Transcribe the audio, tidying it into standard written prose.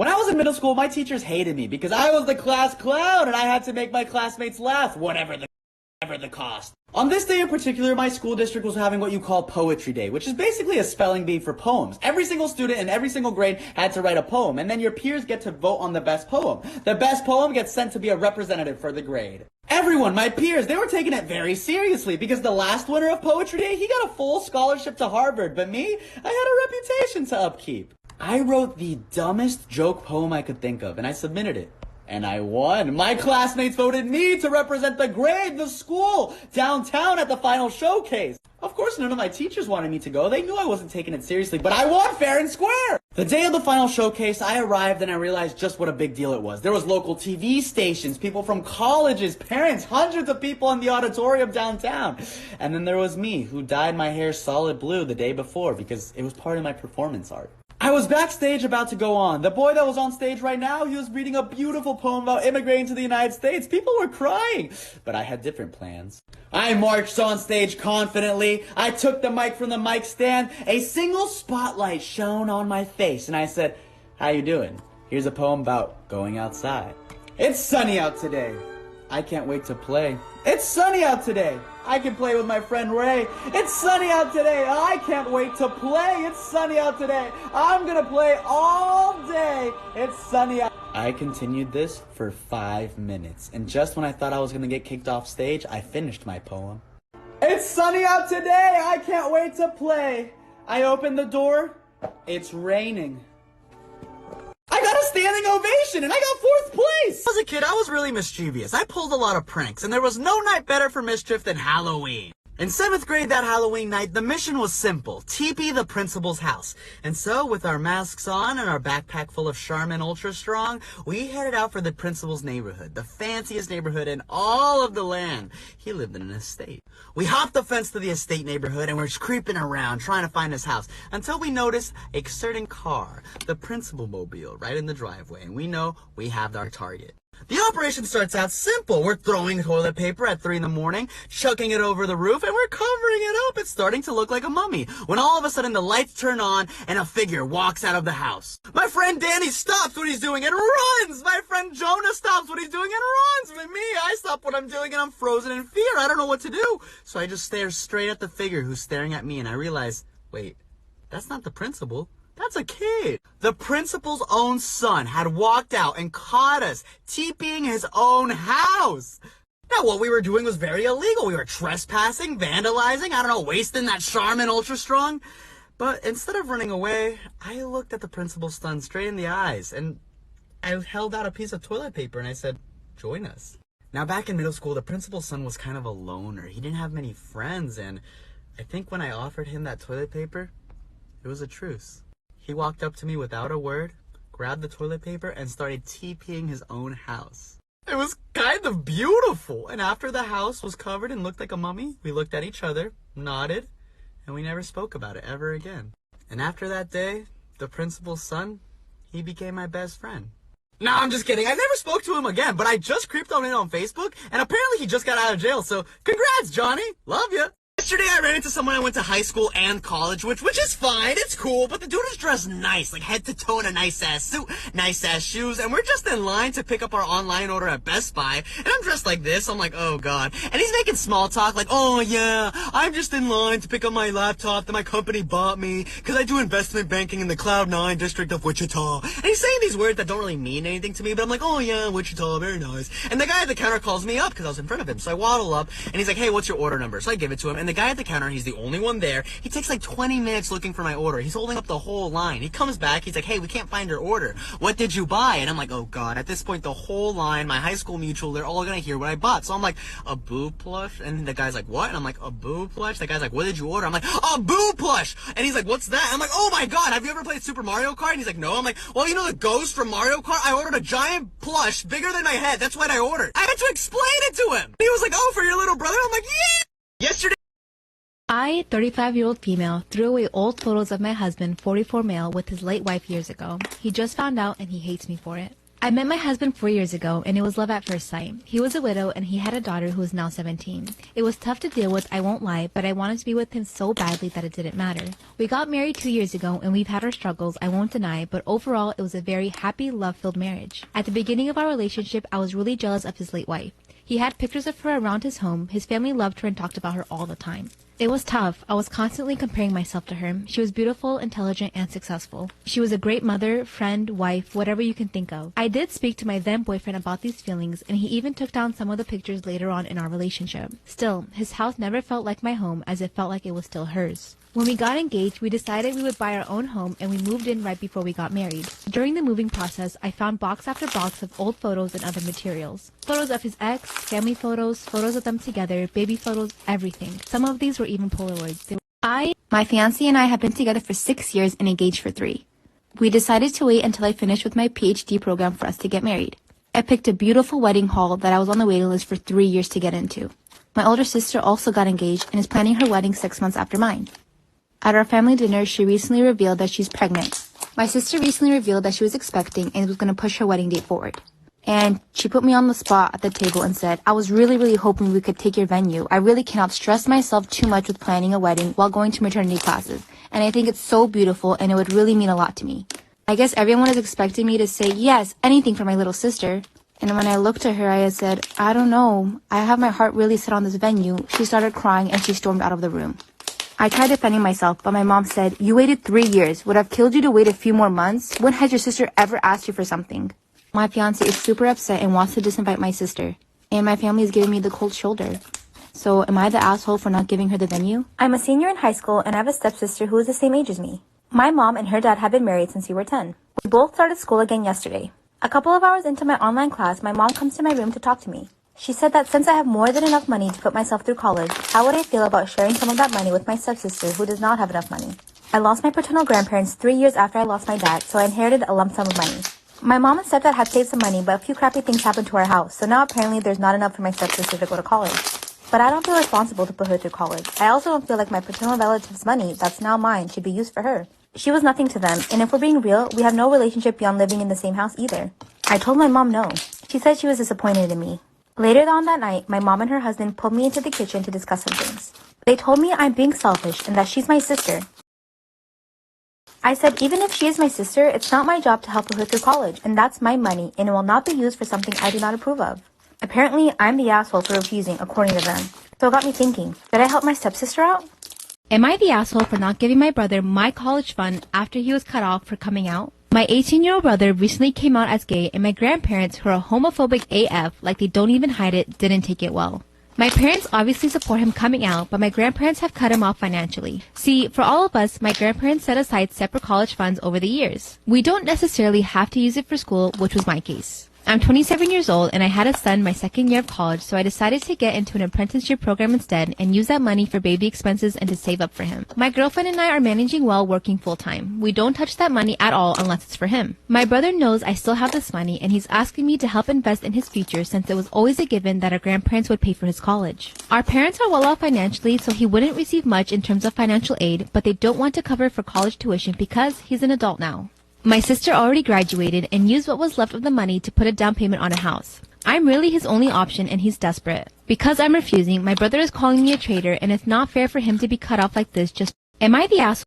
When I was in middle school, my teachers hated me because I was the class clown and I had to make my classmates laugh, whatever the cost. On this day in particular, my school district was having what you call Poetry Day, which is basically a spelling bee for poems. Every single student in every single grade had to write a poem, and then your peers get to vote on the best poem. The best poem gets sent to be a representative for the grade. Everyone, my peers, they were taking it very seriously because the last winner of Poetry Day, he got a full scholarship to Harvard, but me, I had a reputation to upkeep. I wrote the dumbest joke poem I could think of, and I submitted it. And I won. My classmates voted me to represent the grade, the school, downtown at the final showcase. Of course, none of my teachers wanted me to go. They knew I wasn't taking it seriously, but I won fair and square. The day of the final showcase, I arrived and I realized just what a big deal it was. There was local TV stations, people from colleges, parents, hundreds of people in the auditorium downtown. And then there was me, who dyed my hair solid blue the day before because it was part of my performance art. I was backstage about to go on. The boy that was on stage right now, he was reading a beautiful poem about immigrating to the United States. People were crying, but I had different plans. I marched on stage confidently. I took the mic from the mic stand. A single spotlight shone on my face, and I said, "How you doing? Here's a poem about going outside. It's sunny out today. I can't wait to play. It's sunny out today. I can play with my friend Ray. It's sunny out today. I can't wait to play. It's sunny out today. I'm gonna play all day. It's sunny out." I continued this for 5 minutes, and just when I thought I was gonna get kicked off stage, I finished my poem. It's sunny out today. I can't wait to play. I opened the door. It's raining. I got a standing ovation and I got 4th place! As a kid, I was really mischievous. I pulled a lot of pranks, and there was no night better for mischief than Halloween. In 7th grade that Halloween night, the mission was simple: TP the principal's house. And so, with our masks on and our backpack full of Charmin Ultra Strong, we headed out for the principal's neighborhood, the fanciest neighborhood in all of the land. He lived in an estate. We hopped the fence to the estate neighborhood and we're creeping around trying to find his house until we noticed a certain car, the principal mobile, right in the driveway, and we know we have our target. The operation starts out simple. We're throwing toilet paper at 3 in the morning, chucking it over the roof, and we're covering it up. It's starting to look like a mummy, when all of a sudden the lights turn on and a figure walks out of the house. My friend Danny stops what he's doing and runs. My friend Jonah stops what he's doing and runs. But me, I stop what I'm doing and I'm frozen in fear. I don't know what to do. So I just stare straight at the figure who's staring at me, and I realize, wait, that's not the principal. That's a kid. The principal's own son had walked out and caught us TPing his own house. Now, what we were doing was very illegal. We were trespassing, vandalizing, I don't know, wasting that Charmin Ultra Strong. But instead of running away, I looked at the principal's son straight in the eyes, and I held out a piece of toilet paper and I said, "Join us." Now, back in middle school, the principal's son was kind of a loner. He didn't have many friends, and I think when I offered him that toilet paper, it was a truce. He walked up to me without a word, grabbed the toilet paper, and started TPing his own house. It was kind of beautiful. And after the house was covered and looked like a mummy, we looked at each other, nodded, and we never spoke about it ever again. And after that day, the principal's son, he became my best friend. No, I'm just kidding. I never spoke to him again, but I just creeped on him on Facebook, and apparently he just got out of jail, so congrats, Johnny. Love ya. Yesterday I ran into someone I went to high school and college with, which is fine, it's cool, but the dude is dressed nice, like head to toe in a nice ass suit, nice ass shoes, and we're just in line to pick up our online order at Best Buy, and I'm dressed like this, I'm like, oh god, and he's making small talk like, oh yeah, I'm just in line to pick up my laptop that my company bought me, because I do investment banking in the Cloud 9 district of Wichita, and he's saying these words that don't really mean anything to me, but I'm like, oh yeah, Wichita, very nice, and the guy at the counter calls me up, because I was in front of him, so I waddle up, and he's like, hey, what's your order number? So I give it to him, and the guy at the counter, he's the only one there. He takes like 20 minutes looking for my order. He's holding up the whole line. He comes back. He's like, hey, we can't find your order. What did you buy? And I'm like, oh god, at this point, the whole line, my high school mutual, they're all gonna hear what I bought. So I'm like, a boo plush? And the guy's like, what? And I'm like, a boo plush? The guy's like, what did you order? I'm like, a boo plush! And he's like, what's that? I'm like, oh my god, have you ever played Super Mario Kart? And he's like, no. I'm like, well, you know the ghost from Mario Kart? I ordered a giant plush bigger than my head. That's what I ordered. I had to explain it to him. He was like, oh, for your little brother? I'm like, yeah! Yesterday, I, 35-year-old female, threw away old photos of my husband, 44 male, with his late wife years ago. He just found out and he hates me for it. I met my husband 4 years ago, and it was love at first sight. He was a widow, and he had a daughter who is now 17. It was tough to deal with, I won't lie, but I wanted to be with him so badly that it didn't matter. We got married 2 years ago, and we've had our struggles, I won't deny, but overall, it was a very happy, love-filled marriage. At the beginning of our relationship, I was really jealous of his late wife. He had pictures of her around his home. His family loved her and talked about her all the time. It was tough. I was constantly comparing myself to her. She was beautiful, intelligent, and successful. She was a great mother, friend, wife, whatever you can think of. I did speak to my then boyfriend about these feelings, and he even took down some of the pictures later on in our relationship. Still, his house never felt like my home, as it felt like it was still hers. When we got engaged, we decided we would buy our own home, and we moved in right before we got married. During the moving process, I found box after box of old photos and other materials. Photos of his ex, family photos, photos of them together, baby photos, everything. Some of these were even Polaroids. My fiancé and I have been together for 6 years and engaged for 3. We decided to wait until I finished with my PhD program for us to get married. I picked a beautiful wedding hall that I was on the waiting list for 3 years to get into. My older sister also got engaged and is planning her wedding 6 months after mine. At our family dinner, she recently revealed that she's pregnant. My sister recently revealed that she was expecting and was going to push her wedding date forward. And she put me on the spot at the table and said, I was really hoping we could take your venue. I really cannot stress myself too much with planning a wedding while going to maternity classes. And I think it's so beautiful and it would really mean a lot to me. I guess everyone is expecting me to say yes, anything for my little sister. And when I looked at her, I had said, I don't know. I have my heart really set on this venue. She started crying and she stormed out of the room. I tried defending myself, but my mom said, you waited 3 years. Would have killed you to wait a few more months? When has your sister ever asked you for something? My fiancé is super upset and wants to disinvite my sister. And my family is giving me the cold shoulder. So am I the asshole for not giving her the venue? I'm a senior in high school and I have a stepsister who is the same age as me. My mom and her dad have been married since we were 10. We both started school again yesterday. A couple of hours into my online class, my mom comes to my room to talk to me. She said that since I have more than enough money to put myself through college, how would I feel about sharing some of that money with my stepsister who does not have enough money? I lost my paternal grandparents 3 years after I lost my dad, so I inherited a lump sum of money. My mom and stepdad had saved some money, but a few crappy things happened to our house, so now apparently there's not enough for my stepsister to go to college. But I don't feel responsible to put her through college. I also don't feel like my paternal relatives' money, that's now mine, should be used for her. She was nothing to them, and if we're being real, we have no relationship beyond living in the same house either. I told my mom no. She said she was disappointed in me. Later on that night, my mom and her husband pulled me into the kitchen to discuss some things. They told me I'm being selfish and that she's my sister. I said even if she is my sister, it's not my job to help her through college, and that's my money, and it will not be used for something I do not approve of. Apparently, I'm the asshole for refusing, according to them. So it got me thinking, did I help my stepsister out? Am I the asshole for not giving my brother my college fund after he was cut off for coming out? My 18-year-old brother recently came out as gay, and my grandparents, who are homophobic AF, like they don't even hide it, didn't take it well. My parents obviously support him coming out, but my grandparents have cut him off financially. See, for all of us, my grandparents set aside separate college funds over the years. We don't necessarily have to use it for school, which was my case. I'm 27 years old and I had a son my second year of college, so I decided to get into an apprenticeship program instead and use that money for baby expenses and to save up for him. My girlfriend and I are managing well, working full-time. We don't touch that money at all unless it's for him. My brother knows I still have this money and he's asking me to help invest in his future since it was always a given that our grandparents would pay for his college. Our parents are well off financially, so he wouldn't receive much in terms of financial aid, but they don't want to cover for college tuition because he's an adult now. My sister already graduated and used what was left of the money to put a down payment on a house. I'm really his only option and he's desperate. Because I'm refusing, my brother is calling me a traitor and it's not fair for him to be cut off like this just... Am I the asshole?